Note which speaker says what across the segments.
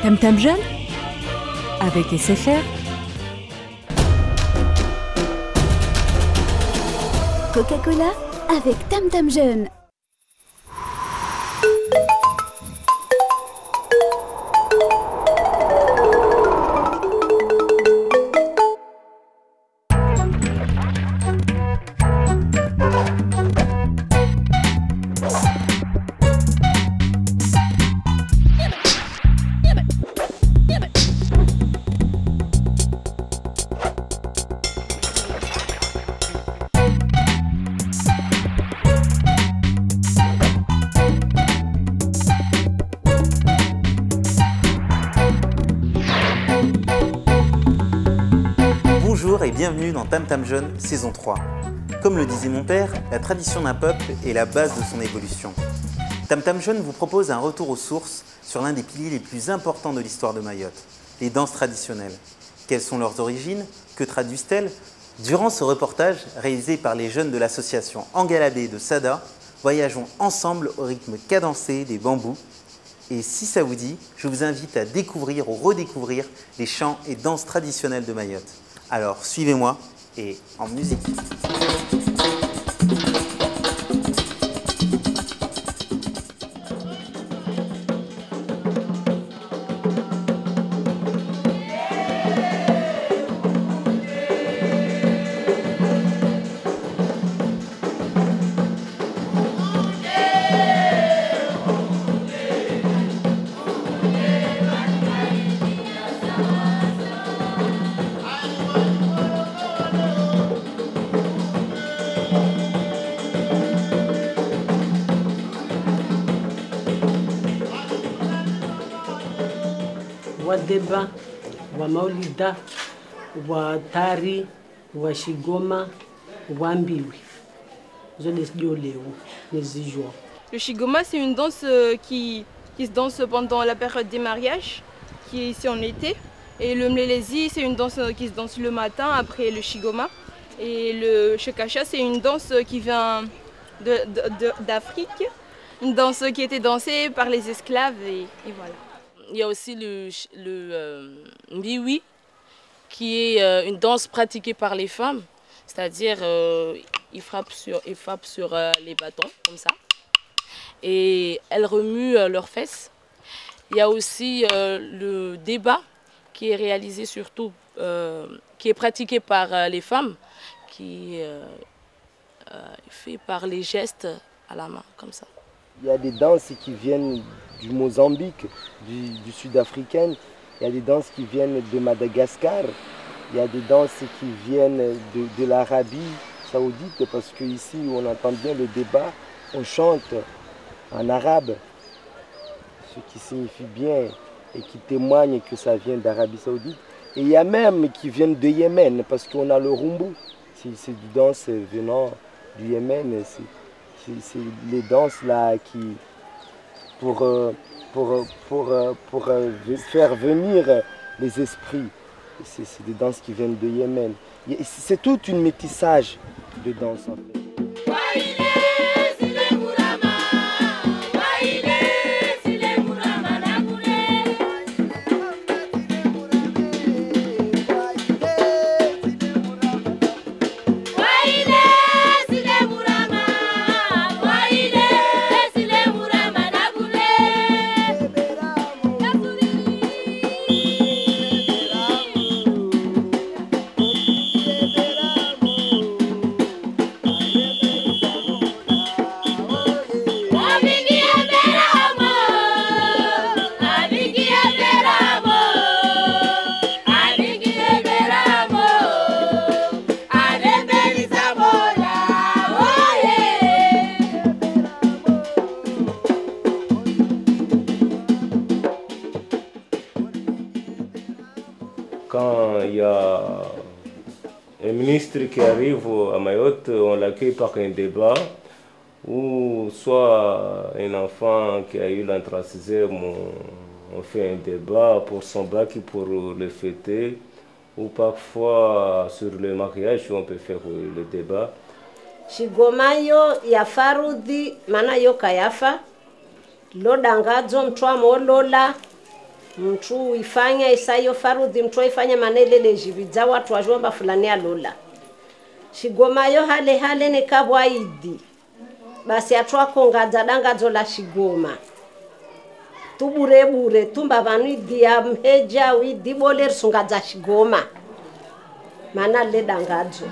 Speaker 1: Tam Tam Jeune avec SFR.
Speaker 2: Coca-Cola avec Tam Tam Jeune.
Speaker 3: Bonjour et bienvenue dans Tam Tam Jeune saison 3. Comme le disait mon père, la tradition d'un peuple est la base de son évolution. Tam Tam Jeune vous propose un retour aux sources sur l'un des piliers les plus importants de l'histoire de Mayotte, les danses traditionnelles. Quelles sont leurs origines? Que traduisent-elles? Durant ce reportage réalisé par les jeunes de l'association Engaladé de Sada, voyageons ensemble au rythme cadencé des bambous. Et si ça vous dit, je vous invite à découvrir ou redécouvrir les chants et danses traditionnelles de Mayotte. Alors suivez-moi et en musique.
Speaker 4: Wa deba, wa maulida, wa tari, wa shigoma, wa mbiwi.
Speaker 5: Le shigoma, c'est une danse qui se danse pendant la période des mariages, qui est ici en été. Et le mlelezi, c'est une danse qui se danse le matin après le shigoma. Et le shekasha, c'est une danse qui vient d'Afrique, une danse qui était dansée par les esclaves et voilà.
Speaker 6: Il y a aussi le mbiwi, qui est une danse pratiquée par les femmes, c'est-à-dire ils frappent sur les bâtons, comme ça, et elles remuent leurs fesses. Il y a aussi le débat, qui est réalisé surtout, qui est pratiqué par les femmes, qui est fait par les gestes à la main, comme ça.
Speaker 7: Il y a des danses qui viennent du Mozambique, du Sud-Africain. Il y a des danses qui viennent de Madagascar. Il y a des danses qui viennent de l'Arabie Saoudite, parce qu'ici, on entend bien le débat, on chante en arabe, ce qui signifie bien et qui témoigne que ça vient d'Arabie Saoudite. Et il y a même qui viennent de Yémen, parce qu'on a le rumbu. C'est des danses venant du Yémen. C'est les danses là qui, pour faire venir les esprits. C'est des danses qui viennent de Yémen. C'est tout un métissage de danses en fait.
Speaker 8: Quand il y a un ministre qui arrive à Mayotte, on l'accueille par un débat, ou soit un enfant qui a eu l'entrée en sixième, on fait un débat pour son bac pour le fêter, ou parfois sur le mariage, on peut faire le débat.
Speaker 4: Shigomayo ya farudi mana yo kayafa lodangadzo mtwamo lola mtu ifanya isayo farudhi mtu ifanya manelele jividza watu wajomba fulani alola shigoma yo hale hale ne kabwaidi basi atwa kongadza dangadzo la shigoma tubure bure tumba vanu idia mheja widi boler sungadza shigoma mana le dangadzo.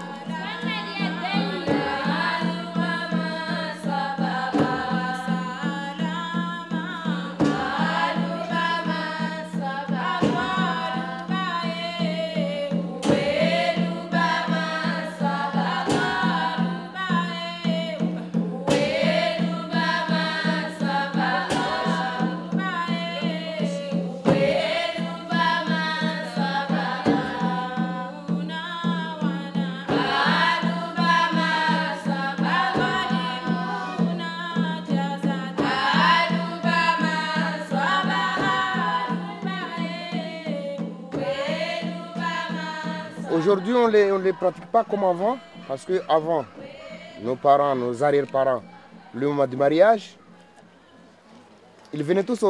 Speaker 9: Aujourd'hui, on ne les pratique pas comme avant, parce qu'avant, nos parents, nos arrière-parents, le moment du mariage, ils venaient tous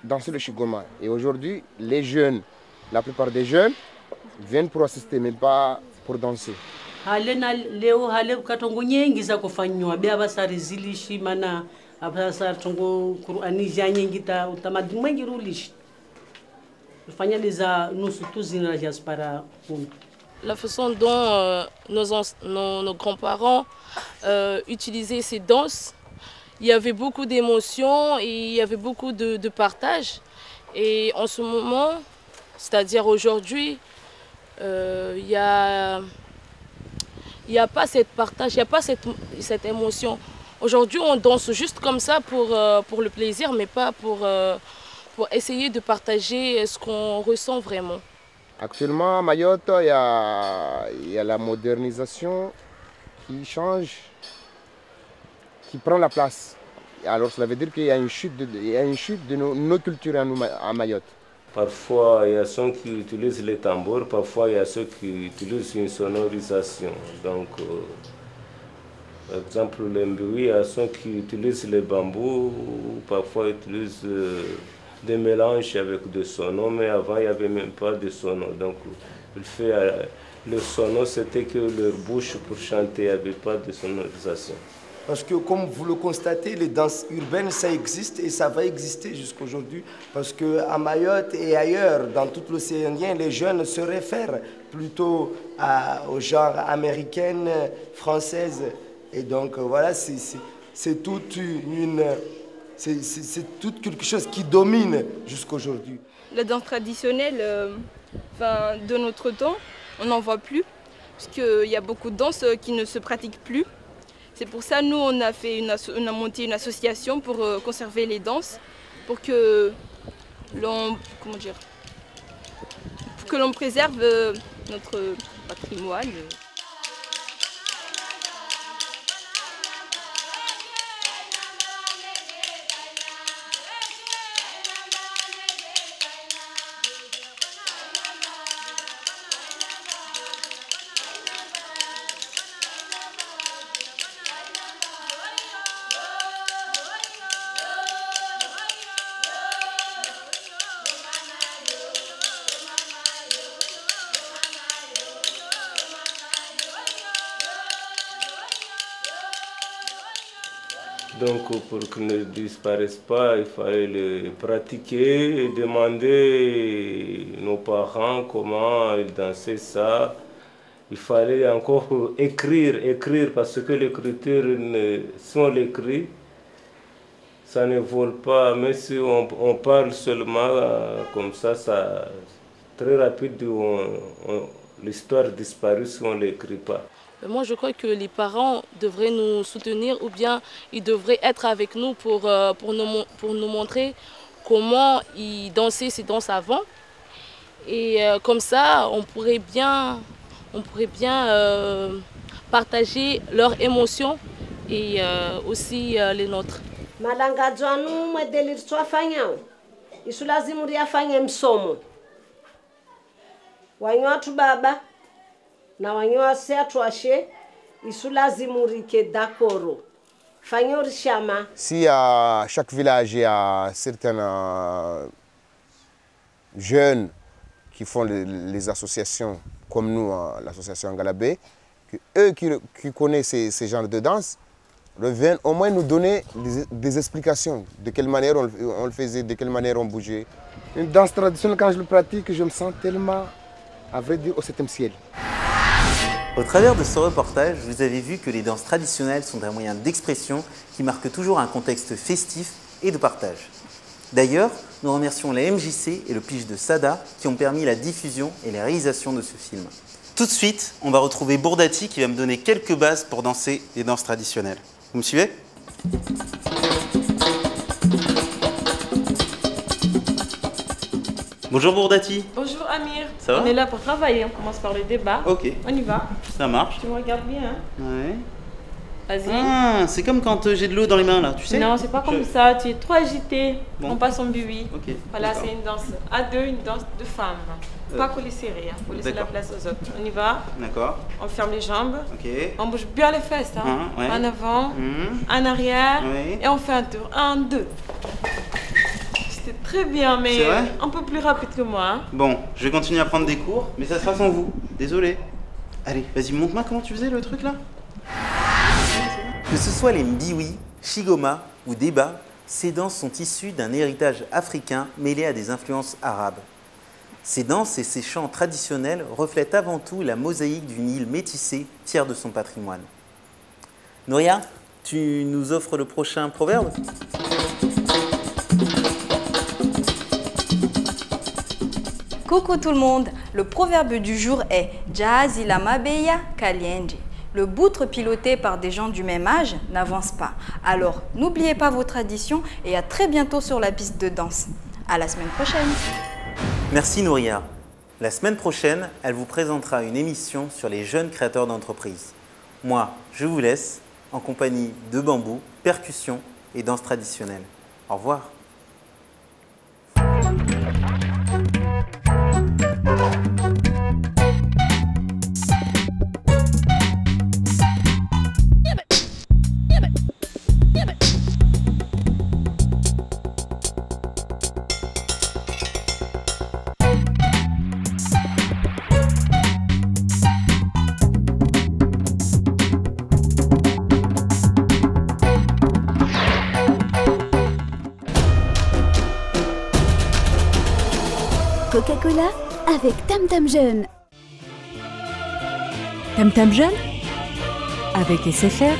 Speaker 9: danser le shigoma. Et aujourd'hui, les jeunes, la plupart des jeunes, viennent pour assister, mais pas pour danser.
Speaker 10: Halena leo hale katongo nyengi za kufanywa bia basarizilishi mana abasa tongo Qur'ani janyengi ta utamaduni mwengi rulishi.
Speaker 6: La façon dont nos grands-parents utilisaient ces danses, il y avait beaucoup d'émotions et il y avait beaucoup de partage. Et en ce moment, c'est-à-dire aujourd'hui, il n'y a pas cette partage, il n'y a pas cette émotion. Aujourd'hui, on danse juste comme ça pour le plaisir, mais pas pour essayer de partager ce qu'on ressent vraiment.
Speaker 9: Actuellement, à Mayotte, il y a la modernisation qui change, qui prend la place. Alors cela veut dire qu'il y a une chute de nos cultures à Mayotte.
Speaker 8: Parfois, il y a ceux qui utilisent les tambours, parfois il y a ceux qui utilisent une sonorisation. Donc, par exemple, les mbui, il y a ceux qui utilisent les bambous, ou parfois utilisent des mélanges avec des sonos, mais avant il n'y avait même pas de sonos. Donc le sono c'était que leur bouche pour chanter, il n'y avait pas de sonorisation.
Speaker 7: Parce que comme vous le constatez, les danses urbaines, ça existe et ça va exister jusqu'à aujourd'hui. Parce qu'à Mayotte et ailleurs, dans tout l'océan Indien, les jeunes se réfèrent plutôt au genre américaine, française. Et donc voilà, c'est toute quelque chose qui domine jusqu'à aujourd'hui.
Speaker 5: La danse traditionnelle de notre temps, on n'en voit plus, parce qu'il y a beaucoup de danses qui ne se pratiquent plus. C'est pour ça nous on a monté une association pour conserver les danses, pour que l'on préserve notre patrimoine.
Speaker 8: Donc pour qu'ils ne disparaissent pas, il fallait les pratiquer et demander nos parents comment ils dansaient ça. Il fallait encore écrire parce que l'écriture, si on l'écrit, ça ne vole pas. Mais si on parle seulement comme ça, très rapide, l'histoire disparaît si on ne l'écrit pas.
Speaker 6: Moi, je crois que les parents devraient nous soutenir ou bien ils devraient être avec nous pour nous montrer comment ils dansaient ces danses avant. Et comme ça, on pourrait bien partager leurs émotions et aussi les nôtres.
Speaker 4: Malangajanu mwedelir twafanya isu lazimu riafanye msomo wanyatu baba na wanyoa seatu ashe isu lazimu rike dakoro fanyor shama.
Speaker 9: Si à chaque village il y a certaines jeunes qui font les associations comme nous, l'association Ngalabé, eux qui connaissent ces genres de danse, reviennent au moins nous donner des explications, de quelle manière on le faisait, de quelle manière on bougeait. Une danse traditionnelle, quand je le pratique, je me sens tellement, à vrai dire, au 7e ciel.
Speaker 3: Au travers de ce reportage, vous avez vu que les danses traditionnelles sont un moyen d'expression qui marque toujours un contexte festif et de partage. D'ailleurs, nous remercions la MJC et le Pige de Sada qui ont permis la diffusion et la réalisation de ce film. Tout de suite, on va retrouver Bourdati qui va me donner quelques bases pour danser les danses traditionnelles. Vous me suivez ? Bonjour Bourdati.
Speaker 5: Bonjour Amir.
Speaker 3: Ça va?
Speaker 5: On est là pour travailler, on commence par le débat.
Speaker 3: Ok.
Speaker 5: On y va.
Speaker 3: Ça marche.
Speaker 5: Tu me regardes bien, hein?
Speaker 3: Ouais.
Speaker 5: Vas-y.
Speaker 3: Ah, c'est comme quand j'ai de l'eau dans les mains là, tu sais?
Speaker 5: Non, c'est pas comme ça, tu es trop agité.
Speaker 3: Bon.
Speaker 5: On passe en bibi.
Speaker 3: Ok.
Speaker 5: Voilà, c'est une danse à deux, une danse de femmes. Pas coller serré, hein. Faut laisser la place aux autres. On y va.
Speaker 3: D'accord.
Speaker 5: On ferme les jambes.
Speaker 3: Ok.
Speaker 5: On bouge bien les fesses, hein.
Speaker 3: Ouais.
Speaker 5: En avant, en arrière.
Speaker 3: Oui.
Speaker 5: Et on fait un tour. 1, 2. C'était très bien, mais
Speaker 3: C'est vrai?
Speaker 5: un peu plus rapide que moi. Hein.
Speaker 3: Bon, je vais continuer à prendre des cours, mais ça sera sans vous. Désolé. Allez, vas-y, montre-moi comment tu faisais le truc là. Que ce soit les mbiwi, shigoma ou deba, ces danses sont issues d'un héritage africain mêlé à des influences arabes. Ces danses et ces chants traditionnels reflètent avant tout la mosaïque d'une île métissée, fière de son patrimoine. Nouria, tu nous offres le prochain proverbe ?
Speaker 11: Coucou tout le monde, le proverbe du jour est Jahazi la mabeya kaliendi. Le boutre piloté par des gens du même âge n'avance pas. Alors n'oubliez pas vos traditions et à très bientôt sur la piste de danse. À la semaine prochaine.
Speaker 3: Merci Nouria. La semaine prochaine, elle vous présentera une émission sur les jeunes créateurs d'entreprises. Moi, je vous laisse en compagnie de bambou, percussion et danse traditionnelle. Au revoir.
Speaker 2: Coca-Cola avec Tam Tam Jeune.
Speaker 1: Tam Tam Jeune avec SFR.